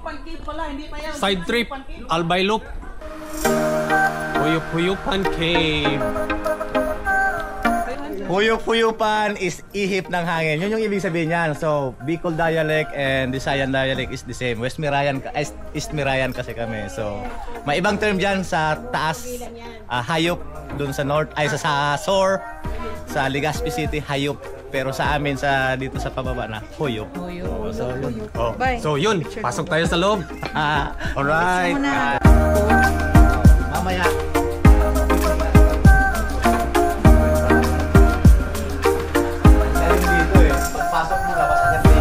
Huyupan Cave pala, hindi pa yan. Side trip, Albay Loop. Huyup-Huyupan Cave. Huyup-Huyupan is ihip ng hangin. Yun yung ibig sabihin niyan. So, Bicol dialect and Visayan dialect is the same. East Mirayan kasi kami. So, may ibang term dyan sa taas. Hayop. Dun sa north, ay sa Sor. Sa Legazpi City, hayop. Pero sa amin, dito sa pababa na, huyup. So, yun. Oh. So, yun. Pasok tayo sa loob. Alright. Mamaya. Pagpasok mo, labas agad eh.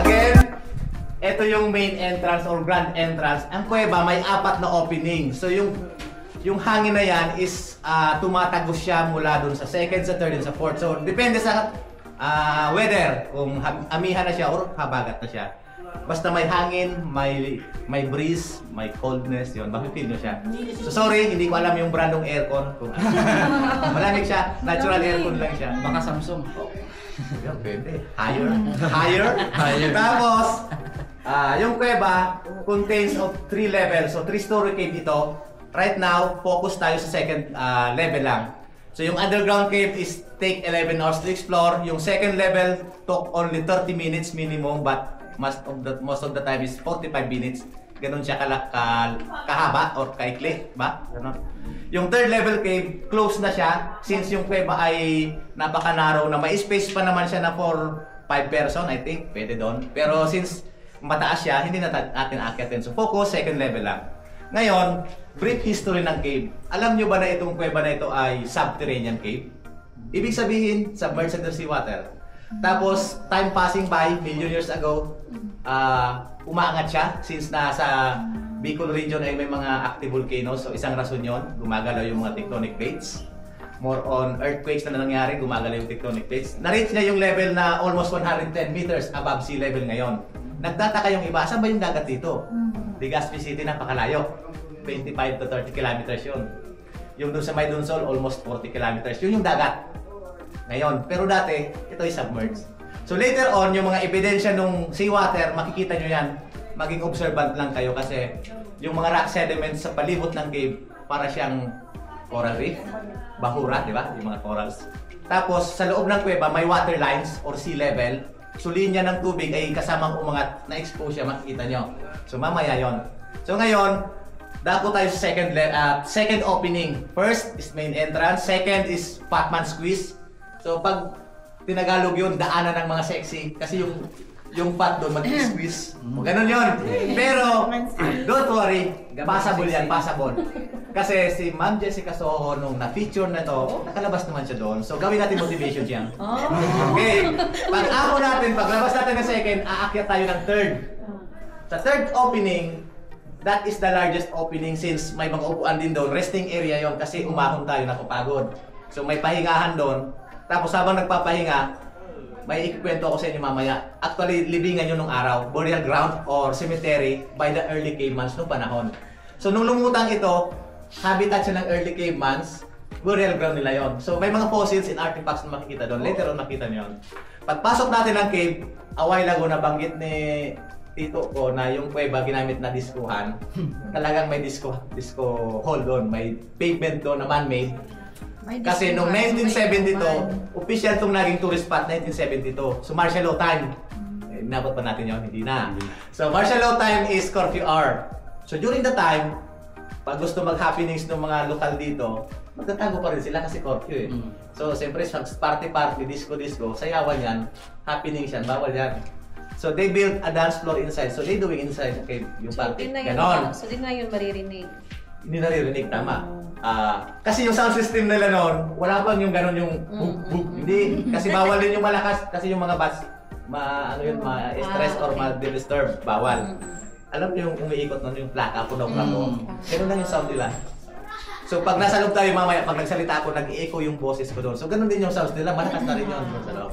Again, ito yung main entrance or grand entrance. Ang kuweba may 4 na opening. So yung hangin na yan is tumatagos siya mula dun sa second, sa third, and sa fourth. So depende sa weather kung amihan na siya or habagat na siya. Basta may hangin, may breeze, may coldness, yun, mapipil nyo siya. So sorry, hindi ko alam yung brandong aircon. Malamig siya, natural aircon lang siya. Baka Samsung. Yan, pwede. Higher. Tapos, yung kuweba contains of 3 levels. So 3-story cave ito. Right now, focus tayo sa second level lang. So yung underground cave is take 11 hours to explore. Yung second level took only 30 minutes minimum, but most of the time is 45 minutes. Ganon siya kahaba or kaikli, ba? Ganon. Yung third level cave, close na siya since yung kuweba ay napaka-narrow na may space pa naman siya na for 5 person, I think, pwede doon. Pero since mataas siya, hindi na natin akyatin. So focus, second level lang. Ngayon, brief history ng cave. Alam nyo ba na itong kuweba na ito ay subterranean cave? Ibig sabihin, submerged under seawater. Tapos, time passing by, million years ago, umaangat siya since nasa Bicol region ay may mga active volcanoes. So, isang rason yun, gumagalaw yung mga tectonic plates. More on earthquakes na nangyari, gumagalaw yung tectonic plates. Na-reach niya yung level na almost 110 meters above sea level ngayon. Nagtataka yung iba, saan ba yung dagat dito? Legazpi City, napakalayo. 25 to 30 kilometers yun. Yung doon sa Maydonsol, almost 40 kilometers. Yun yung dagat. Ngayon, pero dati, ito ay submerged. So later on, yung mga ebidensya nung seawater, makikita nyo yan. Maging observant lang kayo kasi yung mga rock sediments sa palibot ng cave, para siyang coral reef, bahura, di ba? Yung mga corals. Tapos, sa loob ng kuweba, may water lines or sea level. So, linya ng tubig ay kasamang umangat, na-expose siya, makikita nyo. So, mamaya yon. So, ngayon, dako tayo sa second opening. First is main entrance, second is Fatman Squeeze. So pag tinagalog yun, daanan ng mga sexy. Kasi yung fat doon mag-squeeze. Ganun yun. Pero, don't worry. Passable yan, passable. Kasi si Ma'am Jessica Soho, nung na-feature na to, nakalabas naman siya doon. So gawin natin motivation siya. Okay. Paglabas natin ng second, aakyat tayo ng third. Sa third opening, that is the largest opening since may mga upuan din doon. Resting area yon kasi umahon tayo, nakapagod. So may pahingahan doon. Tapos habang nagpapahinga, may ikikwento ako sa inyo mamaya. Actually, libingan nyo nung araw, burial ground or cemetery by the early cavemans nung panahon. So nung lumutang ito, habitat siya ng early cavemans, burial ground nila yon. So may mga fossils and artifacts na makikita doon. Later on makita nyo yun. Pagpasok natin ng cave, a while ago nabanggit ni tito ko na yung kuweba ginamit na diskuhan. Talagang may disco hall doon, may pavement doon na man-made. Kasi noong 1972, official itong naging tourist spot 1972. So martial law time. Inabot pa natin yun? Hindi na. So martial law time is curfew hour. So during the time, pag gusto mag-happenings ng mga lokal dito, magtatago pa rin sila kasi curfew eh. So siyempre, party-party, disco-disco, sayawan yan, happenings yan, bawal yan. So they built a dance floor inside. So they doing inside okay, yung party. Ganon. So di na yun maririnig. Hindi naririnig, tama. Kasi yung sound system nila noon, wala pang yung ganon yung boop. Hindi, kasi bawal din yung malakas, kasi yung mga bass, ma-stress or ma-disturb, bawal. Alam niyo yung umiikot noon yung plaka, puno-plako. Ganun lang yung sound nila. So pag nasa loob tayo mamaya, pag nagsalita ako, nag-i-echo yung boses ko doon. So ganun din yung sounds nila, malakas na rin yun sa loob.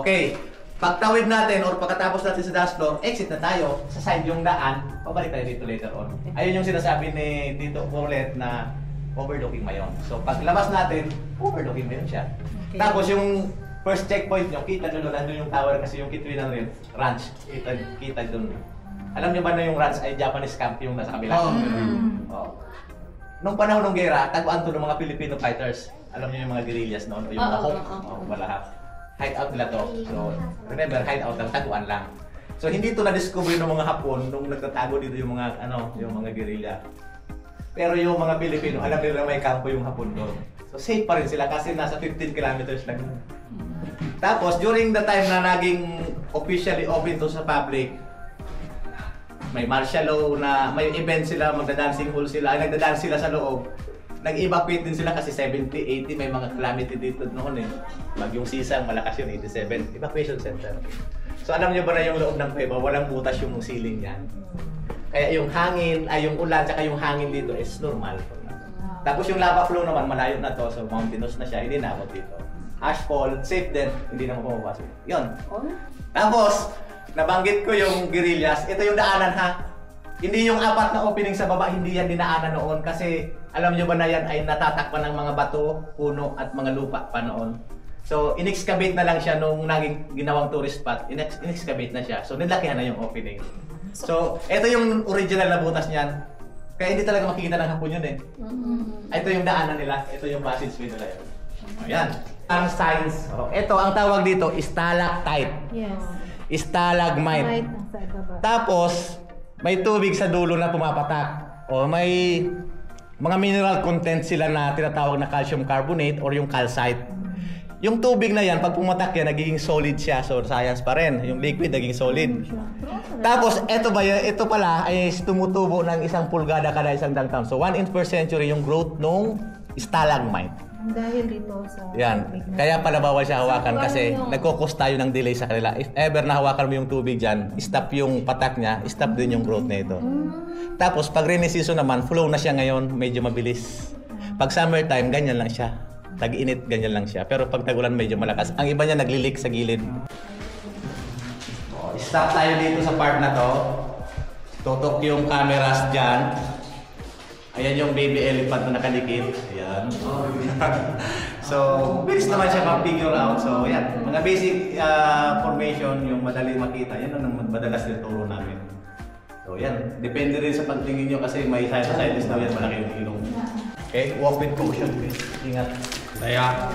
Okay. Pagtawid natin or pagkatapos natin sa dance floor, exit na tayo sa side yung daan, pabalik tayo dito later on. Ayun yung sinasabi ni Tito Paulet na overlooking mayon. So paglabas natin, overlooking mayon siya. Okay. Tapos yung First checkpoint nyo, kita nyo nandun yung tower kasi yung Kitwinan rin, ranch, kita dun. Alam nyo ba na yung ranch ay Japanese camp yung nasa kabila? Oh. Nung panahon ng gera, taguan to ng mga Filipino fighters. Alam niyo yung mga guerrillas noon, o yung mga Hawk, Balahap. Hideout nila to. So, remember, hideout lang, taguan lang. So, hindi to na-discover ng mga Hapon nung nagtatago dito yung mga, yung mga guerrilla. Pero yung mga Pilipino, alam nila may kampo yung Hapon doon. So, safe pa rin sila kasi nasa 15 kilometers lang. Tapos, during the time na naging officially open to sa public, may martial law na may event sila, magda-dancing hall sila, ay nagda-dance sila sa loob. Nag-evacuate din sila kasi 70, 80 may mga calamity dito noon eh. Bagyong Sisang, malakas yun, 87. Evacuation center. So alam niyo ba na yung loob ng kuweba, walang butas yung ceiling niyan. Kaya yung hangin, yung ulan, tsaka yung hangin dito is normal. Tapos yung lava flow naman, malayo na to, so mountainous na siya, hindi na ako dito. Ashfall, safe din, hindi na pumapasok. Yun. Tapos, nabanggit ko yung guerrillas, ito yung daanan ha. Hindi yung apat na opening sa baba, hindi yan dinaanan noon kasi alam nyo ba na yan ay natatakpan ng mga bato, puno at mga lupa pa noon. So, in-excavate na lang siya nung naging ginawang tourist spot, in-excavate na siya. So, nilakihan na yung opening. So, ito yung original na butas niyan. Kaya hindi talaga makikita ng Hapon yun eh. Ito yung daanan nila, ito yung passageway nila yun. Ayan. Ang signs. Ito, ang tawag dito, stalactite. Yes. Stalagmite. Tapos, may tubig sa dulo na pumapatak. O may mga mineral content sila na tinatawag na calcium carbonate or yung calcite. Yung tubig na yan, pag pumatak yan, nagiging solid siya. So, science pa rin. Yung liquid, naging solid. Tapos, ito pala ay tumutubo ng 1 pulgada kada isang dangtang. So, 1 inch per century yung growth nung stalagmite. Dahil dito sa... Yan. Kaya pala bawal siya hawakan kasi nagkukos tayo ng delay sa kanila. If ever nahawakan mo yung tubig dyan, stop yung patak niya, stop din yung growth na ito. Tapos pag rainy season naman, flow na siya ngayon, medyo mabilis. Pag summertime, ganyan lang siya. Tag-init, ganyan lang siya. Pero pag tagulan, medyo malakas. Ang iba niya naglilik sa gilid. Stop tayo dito sa part na to. Tutok yung cameras dyan. Ayan yung baby elephant na nakadikit. Ayan. So, bilis naman siya ma-figure out. So, ayan. Mga basic formation, yung madali makita. Yan ang madalas din turo namin. So, yan. Depende rin sa pagtingin nyo kasi may scientist daw yan. Malaki yung ilong. Okay? Walk with caution, please. Ingat. Daya.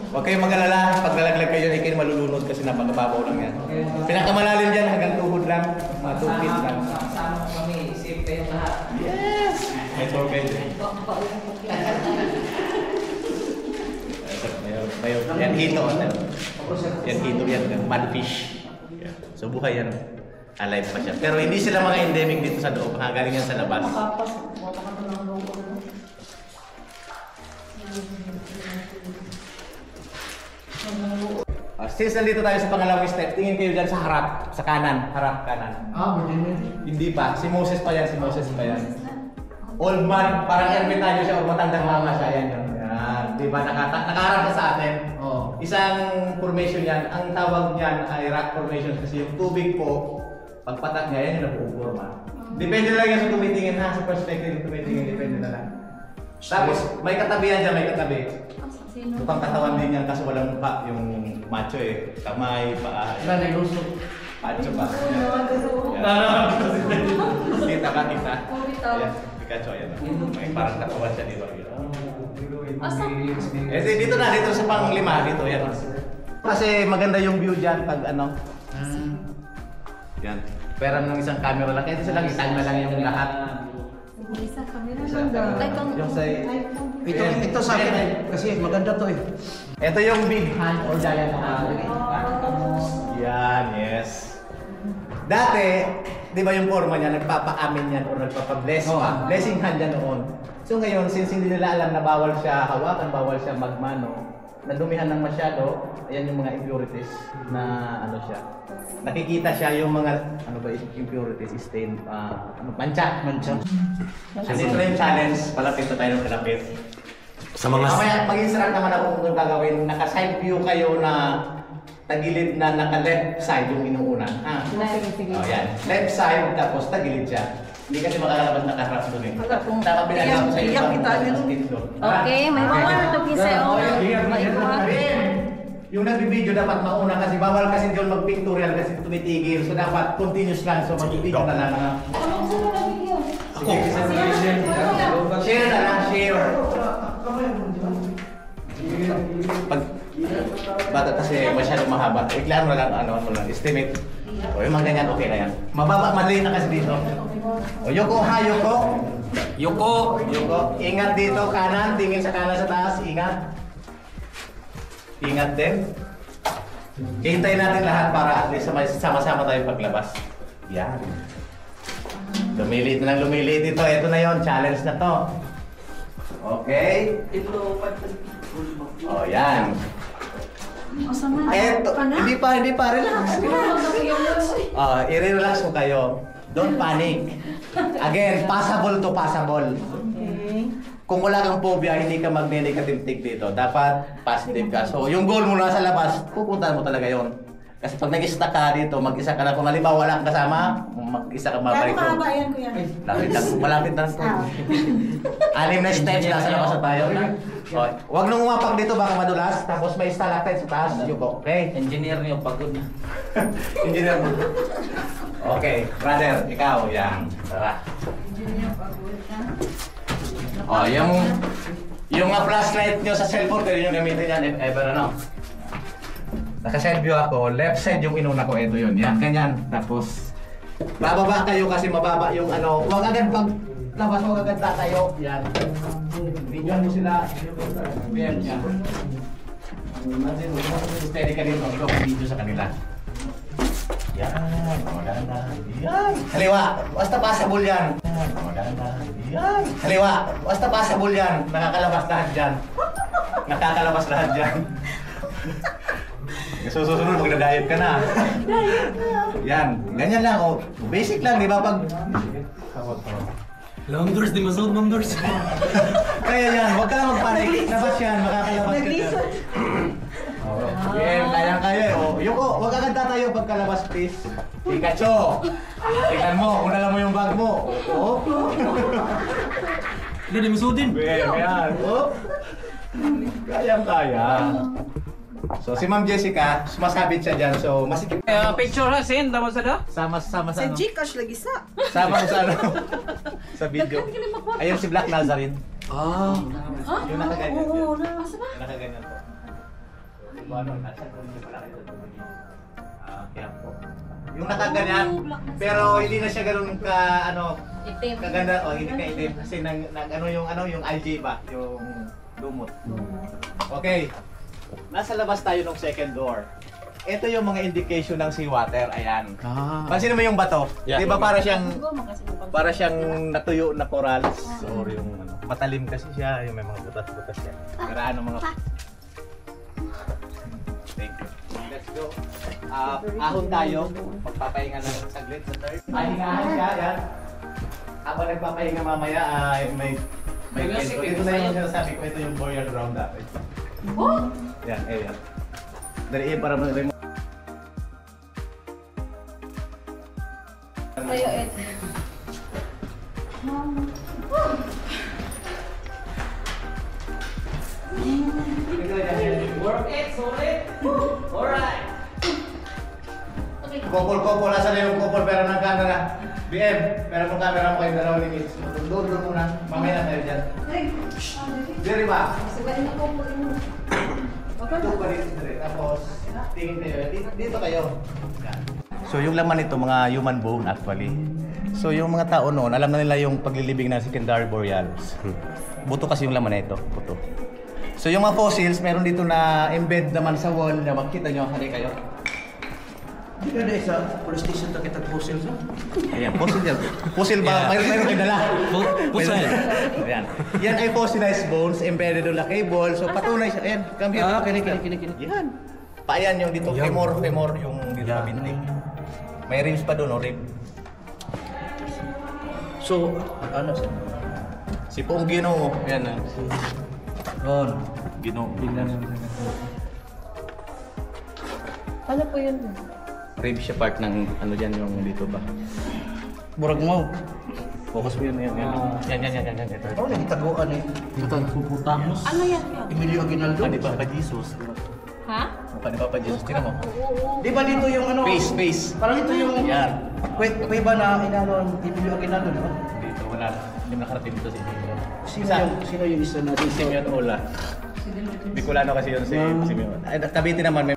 Huwag kayong mag-alala. Pag nalaglag kayo, hindi kayo malulunod kasi napakababaw lang yan. Pinakamalalim dyan hanggang tuhod lang. Mga 2 feet lang. Sama kami, safe kayo lahat. Yes! May torpedo. Yan hito. Yan hito yan. Madfish. So buhay yan. Alive pa siya. Pero hindi sila mga endemic dito sa loob. Galing yan sa labas. Since nandito tayo sa pangalawang step, tingin kayo dyan sa harap, sa kanan, harap kanan. Hindi pa, si Moses pa yan, Old man, parang ermitanyo siya, o matandang mama siya, yan yun. Yan, di ba, nakaharap siya sa atin. Isang formation yan, ang tawag niyan ay rock formation kasi yung tubig po, pagpatak niya, yan yung napuuporma. Depende lang yan sa tumitingin ha, sa perspective ng tumitingin, depende na lang. Tapos, may katabihan dyan, may katabi. Lupang katawan din yan kasi walang mukha yung macho eh. Kamay, paa. Wala na ilusog. Macho ba? Kita ka, kita. Ayan, Pikachu, ayan. May parang katawan siya, di ba? Eh, dito na, dito sa pang-5, dito, yan. Kasi maganda yung view dyan pag ano. Yan. Pero ng isang camera lang, kaya silang isang na lang yung lahat. Isa camera lang daw. Yung sa... Ito sa akin kasi maganda to eh. Ito yung big hand or giant hand. Yan, yes. Dati, di ba yung forma niya, nagpapa-amin yan o nagpapa-bless pa. Blessing hand yan noon. So ngayon, since hindi nila alam na bawal siya hawakan, bawal siya magmano, nadumihan ng masyado, ayan yung mga impurities na ano siya. Nakikita siya yung mga, ano ba, impurities, stain, mancha. Kasi ito na yung challenge, palapit na tayo ng kalapit. Sa mga... Mamaya, mag-instruct naman ako kung gagawin. Naka-side view kayo na tagilid na naka-left side yung inuunan. Sige. Oh, yan. Left side, tapos tagilid siya. Hindi kasi makakalabas na kaharap doon eh. Wala pong- Dapat pinagawa ko sa iyo. Iyak kita, ganun. Okay, may mga to kisa o. Yung nagbibideo dapat mauna kasi bawal kasi doon mag-pictorial kasi tumitigil. So dapat continuous lang. So mag-video na lang. Ako. Share na lang, share. Pag bata kasi masyadong mahaba, iklaan mo lang, ano lang, estimate. O yung mga ganyan, okay na yan. Mababa, mali na kasi dito. O Yoko, ha, Yoko. Yoko. Yoko, ingat dito, kanan, tingin sa kanan sa taas, ingat. Ingat din. Hintayin natin lahat para at least sama-sama tayo paglabas. Yan. Lumilit na lang lumilit dito. Ito na yon, challenge na to. Okay? Oh, yan. Eto, hindi pa, relax. I-relax mo kayo. Don't panic. Again, passable to passable. Kung wala kang phobia, hindi ka magne-negative take dito. Dapat positive ka. So, yung goal mo nasa labas, pupuntahan mo talaga yon. Kasi pag nag-stuck ka dito, mag-isa ka na. Kung halimbawa wala kang kasama, mag-isa ka mabalik ko. yan ko yan. Malapit na ito. 6 na steps, nasa labas na tayo. Okay. Huwag nung umapak dito, baka madulas. Tapos may stalactite sa taas. Yuko, okay? Engineer niyo, pagod na. Engineer mo. Okay, brother, ikaw, yan. Tara. Oh, yung flashlight nyo sa cellphone, kayo yung gamitin yan, if ever, ano? Naka-side view ako, left side yung inuna ko, ito yun. Yan, ganyan. Tapos, bababa kayo kasi mababa yung ano, huwag agad pag labas, huwag agad tatayo. Yan. Bigyan mo sila. BM yan. Steady ka din, mag-video sa kanila. Yan, maganda. Yan. Haliwa, basta passable yan. Yan, maganda. Yan. Haliwa, basta passable yan. Nakakalabas lahat dyan. Nakakalabas lahat dyan. Susunod, magda-diet ka na. Yan, ganyan lang. Oh. Basic lang, di ba? Pag... Longdoors, di masod, longdoors. Kaya yan, huwag ka lang magpanik. Labas yan, makakalabas ka dyan. Yeah, kaya oh. Yuko, huwag agad tatayo pagkalabas, please. Pikachu! Tingnan mo, unalan mo yung bag mo. Oo. Hindi, di masudin. Yan. Oh. Kaya. So, si Ma'am Jessica, sumasabit siya dyan. So, masikip. Picture ha, sin, tama sa da? Sama sa Sa ano? Gcash lagi sa. Sama mo sa ano? Sa video. Ayun si Black Nazarene. Ah. Yung nakaganyan. Oo, yun. nasa ba? Yung nakaganyan po. So, ano, nasa hindi pala kayo doon. Kaya po. Yung nakaganyan, pero hindi na siya ganun ka, ano, Itim. kaganda, o hindi ka itim. Kasi yung algae ba? Yung lumot. Okay. Nasa labas tayo ng second door. Ito yung mga indication ng seawater. Ayan. Pansin mo yung bato. Yeah. Di ba para siyang natuyo na corals or yung ano, matalim kasi siya, yung may mga butas-butas siya. Pero ano mga Thank you. Let's go. Ahon tayo. Magpapahinga na ng saglit sa third. Pahingahan siya, yan. Habang nagpapahinga mamaya, may kwento. Ito na yung sinasabi ko, ito yung burial ground natin. Oh! Yan, yan. Dali para mo rin. Tayo, Ed. Work it, solid. Alright. Okay. Couple, nasa na yung couple pero ng camera. BM, meron mong camera mo kayong dalawang limits. Doon muna. Mamaya tayo dyan. Diri ba? Sabayin ako po rin. Ito pa rin. Tapos, tingin kayo. Dito kayo. Yan. So yung laman nito, mga human bone actually. So yung mga tao noon, alam na nila yung paglilibing ng secondary boreals. Buto kasi yung laman nito. Buto. So yung mga fossils, meron dito na embed naman sa wall na makita nyo. Hali kayo. Hindi ka na isa, police station na kita fossil sa? Ayan, fossil yan. Fossil ba? Yeah. Mayroon kayo dala. Fossil. Ayan. Yan ay fossilized bones embedded on the cable. So patunay siya. Ayan, come here. Kini. Yan. Paayan yung dito. Yan. Femur yung dito Yan. sa bintig. May ribs pa doon, rib. So, ano sa? Si Pong Ginoo. Yan. On. Ginoo. Ano po yun? Rib siya part ng ano dyan yung dito ba? Burag mo. Focus mo yun. Yan. Ito. Oh, nagtaguan eh. Ito ang puputamos. Ano yan? Emilio Aguinaldo. Di ba pa Jesus? Ha? Mukha ni Papa Jesus. Tingnan mo. Di ba dito yung ano? Face. Parang ito yung... Yan. Kuweba na inano Emilio Aguinaldo, di ba? Dito, wala. Hindi mo nakarating dito si Emilio. Sino yung isa na dito? Simeon Ola. Bicolano kasi yun si Simeon. Ay, tabitin naman may...